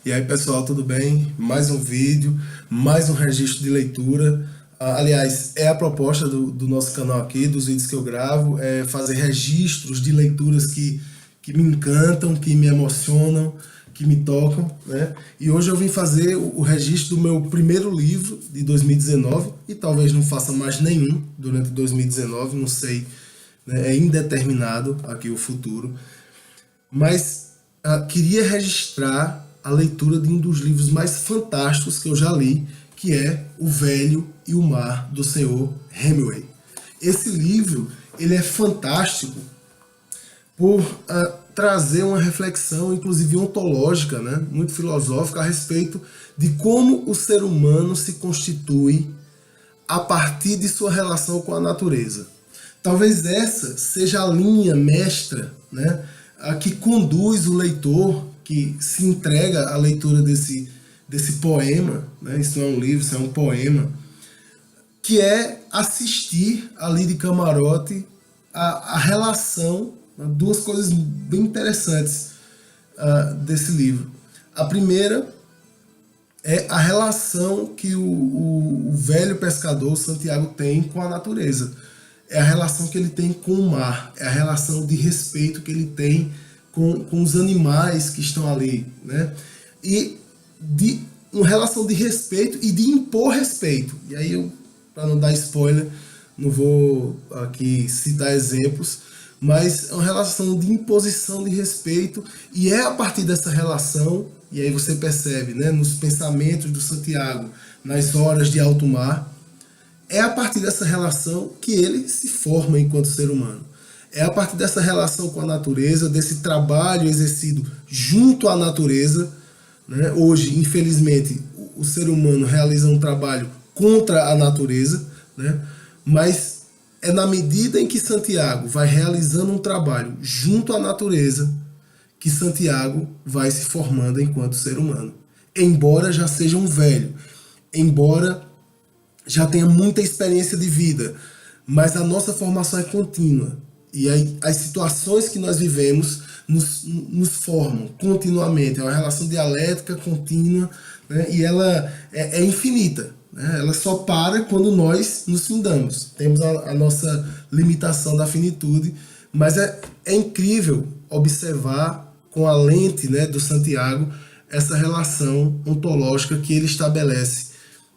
E aí, pessoal, tudo bem? Mais um vídeo, mais um registro de leitura. Aliás, é a proposta do nosso canal aqui, dos vídeos que eu gravo, é fazer registros de leituras que me encantam, que me emocionam, que me tocam, né? E hoje eu vim fazer o registro do meu primeiro livro de 2019, e talvez não faça mais nenhum durante 2019, não sei, né? É indeterminado aqui o futuro. Mas queria registrar a leitura de um dos livros mais fantásticos que eu já li, que é O Velho e o Mar, do senhor Hemingway. Esse livro ele é fantástico por trazer uma reflexão, inclusive ontológica, né, muito filosófica, a respeito de como o ser humano se constitui a partir de sua relação com a natureza. Talvez essa seja a linha mestra, né, a que conduz o leitor, que se entrega à leitura desse poema, né, isso não é um livro, isso é um poema, que é assistir ali de camarote a relação, duas coisas bem interessantes desse livro. A primeira é a relação que o velho pescador Santiago tem com a natureza. É a relação que ele tem com o mar, é a relação de respeito que ele tem com os animais que estão ali, né? E de uma relação de respeito e de impor respeito. E aí eu, para não dar spoiler, não vou aqui citar exemplos, mas é uma relação de imposição de respeito, e é a partir dessa relação, e aí você percebe, né, nos pensamentos do Santiago, nas horas de alto mar, é a partir dessa relação que ele se forma enquanto ser humano. É a partir dessa relação com a natureza, desse trabalho exercido junto à natureza, né? Hoje, infelizmente, o ser humano realiza um trabalho contra a natureza, né? Mas é na medida em que Santiago vai realizando um trabalho junto à natureza que Santiago vai se formando enquanto ser humano. Embora já seja um velho, embora já tenha muita experiência de vida, mas a nossa formação é contínua. E aí, as situações que nós vivemos nos formam continuamente. É uma relação dialética contínua, né? E ela é infinita. Né? Ela só para quando nós nos findamos. Temos a nossa limitação da finitude, mas é incrível observar com a lente, né, do Santiago essa relação ontológica que ele estabelece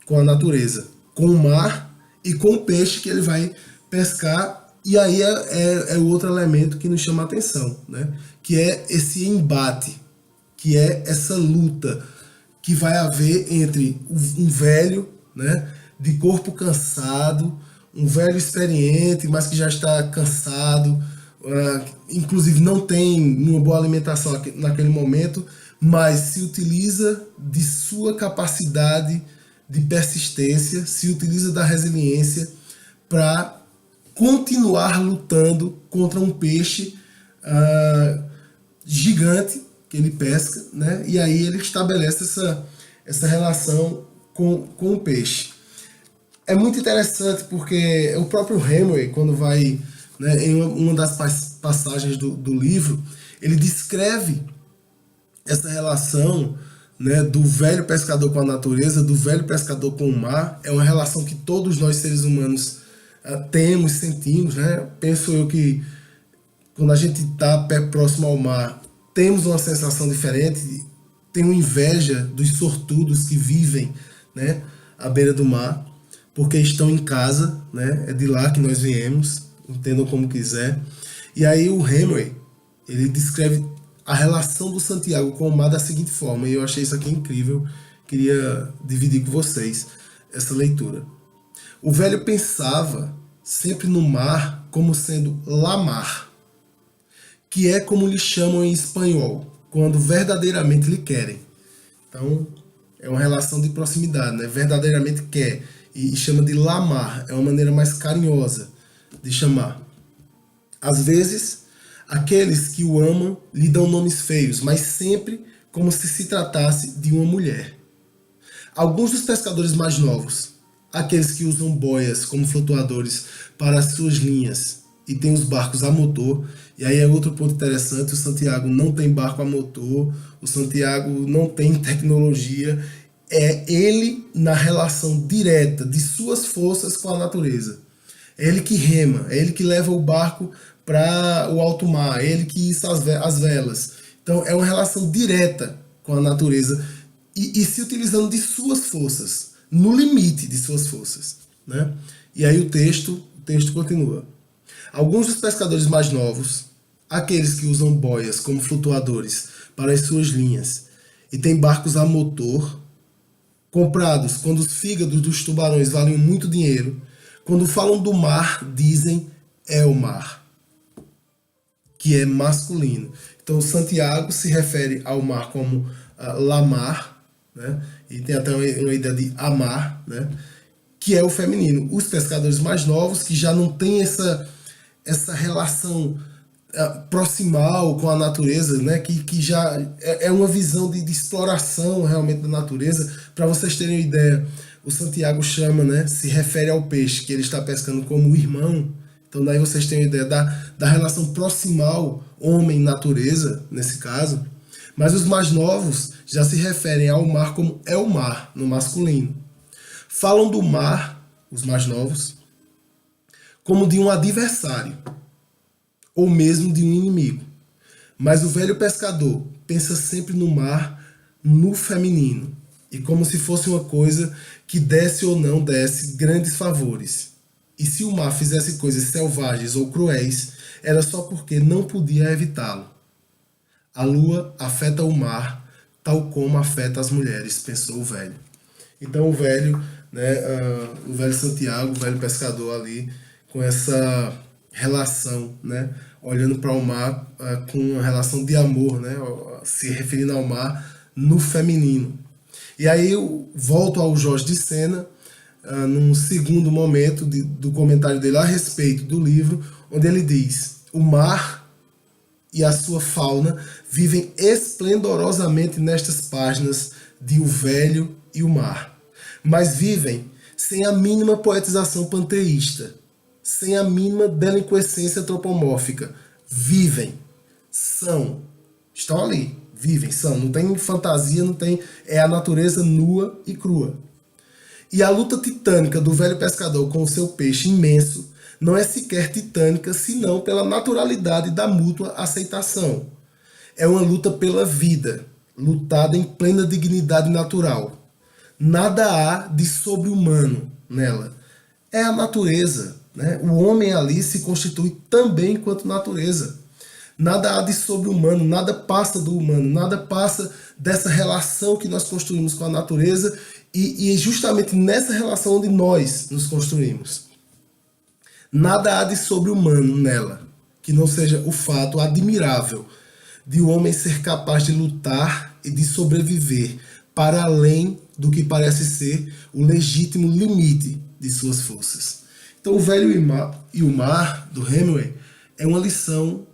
com a natureza, com o mar e com o peixe que ele vai pescar. E aí é o outro elemento que nos chama a atenção, né? Que é esse embate, que é essa luta que vai haver entre um velho, né, de corpo cansado, um velho experiente, mas que já está cansado, inclusive não tem uma boa alimentação naquele momento, mas se utiliza de sua capacidade de persistência, se utiliza da resiliência para continuar lutando contra um peixe gigante que ele pesca, né? E aí ele estabelece essa relação com o peixe. É muito interessante porque o próprio Hemingway, quando vai, né, em uma das passagens do livro, ele descreve essa relação, né, do velho pescador com a natureza, do velho pescador com o mar. É uma relação que todos nós seres humanos temos, sentimos, né? Penso eu que quando a gente está próximo ao mar, temos uma sensação diferente. Tenho inveja dos sortudos que vivem, né, à beira do mar, porque estão em casa, né? É de lá que nós viemos, entendam como quiser. E aí o Hemingway, ele descreve a relação do Santiago com o mar da seguinte forma, e eu achei isso aqui incrível, queria dividir com vocês essa leitura. O velho pensava sempre no mar como sendo la mar, que é como lhe chamam em espanhol, quando verdadeiramente lhe querem. Então, é uma relação de proximidade, né? Verdadeiramente quer, e chama de la mar, é uma maneira mais carinhosa de chamar. Às vezes, aqueles que o amam lhe dão nomes feios, mas sempre como se tratasse de uma mulher. Alguns dos pescadores mais novos, aqueles que usam boias como flutuadores para as suas linhas e têm os barcos a motor, E aí é outro ponto interessante, o Santiago não tem barco a motor, o Santiago não tem tecnologia, é ele na relação direta de suas forças com a natureza. É ele que rema, é ele que leva o barco para o alto mar, é ele que issa as velas. Então é uma relação direta com a natureza e se utilizando de suas forças, no limite de suas forças, né? E aí o texto continua. Alguns dos pescadores mais novos, aqueles que usam boias como flutuadores para as suas linhas e têm barcos a motor, comprados quando os fígados dos tubarões valiam muito dinheiro, quando falam do mar, dizem é o mar, que é masculino. Então Santiago se refere ao mar como lamar, né? E tem até uma ideia de amar, né? Que é o feminino. Os pescadores mais novos, que já não têm essa relação proximal com a natureza, né? Que já é uma visão de exploração realmente da natureza. Para vocês terem uma ideia, o Santiago chama, né? Se refere ao peixe que ele está pescando como irmão. Então daí vocês têm uma ideia da relação proximal homem-natureza, nesse caso. Mas os mais novos já se referem ao mar como é o mar, no masculino. Falam do mar, os mais novos, como de um adversário, ou mesmo de um inimigo. Mas o velho pescador pensa sempre no mar, no feminino, e como se fosse uma coisa que desse ou não desse grandes favores. E se o mar fizesse coisas selvagens ou cruéis, era só porque não podia evitá-lo. A lua afeta o mar, tal como afeta as mulheres, pensou o velho. Então o velho, né, o velho Santiago, o velho pescador ali, com essa relação, né, olhando para o mar com uma relação de amor, né, se referindo ao mar no feminino. E aí eu volto ao Jorge de Sena, num segundo momento do comentário dele a respeito do livro, onde ele diz: o mar e a sua fauna vivem esplendorosamente nestas páginas de O Velho e o Mar, mas vivem sem a mínima poetização panteísta, sem a mínima delinquescência antropomórfica. Vivem, são, estão ali, vivem, são, não tem fantasia, não tem, é a natureza nua e crua. E a luta titânica do velho pescador com o seu peixe imenso não é sequer titânica, senão pela naturalidade da mútua aceitação. É uma luta pela vida, lutada em plena dignidade natural. Nada há de sobre-humano nela. É a natureza, né? O homem ali se constitui também enquanto natureza. Nada há de sobre-humano, nada passa do humano, nada passa dessa relação que nós construímos com a natureza e é justamente nessa relação onde nós nos construímos. Nada há de sobre-humano nela, que não seja o fato admirável de o homem ser capaz de lutar e de sobreviver para além do que parece ser o legítimo limite de suas forças. Então, O Velho e o Mar, do Hemingway, é uma lição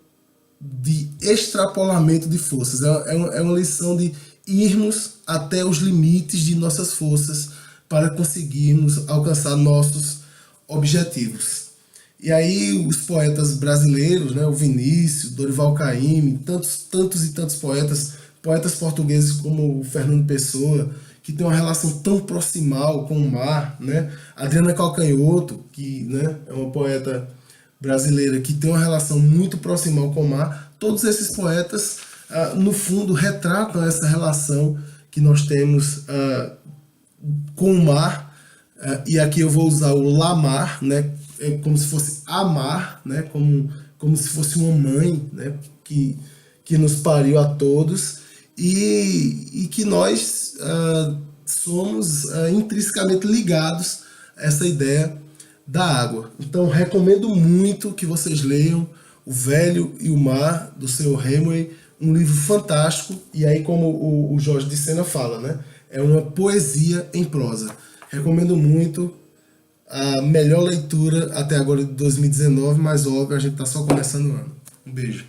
de extrapolamento de forças, é uma lição de irmos até os limites de nossas forças para conseguirmos alcançar nossos objetivos. E aí os poetas brasileiros, né, o Vinícius, Dorival Caymmi, tantos e tantos poetas portugueses como o Fernando Pessoa, que tem uma relação tão proximal com o mar, né? Adriana Calcanhoto, que, né, é uma poeta brasileira que tem uma relação muito proximal com o mar. Todos esses poetas, no fundo, retratam essa relação que nós temos com o mar, e aqui eu vou usar o lamar, né? É como se fosse amar, né? Como se fosse uma mãe, né? que nos pariu a todos, e que nós somos intrinsecamente ligados a essa ideia da água. Então recomendo muito que vocês leiam O Velho e o Mar, do Sr. Hemingway, um livro fantástico, e aí como o Jorge de Sena fala, né? É uma poesia em prosa. Recomendo muito, a melhor leitura até agora de 2019, mas óbvio, a gente está só começando o ano. Um beijo.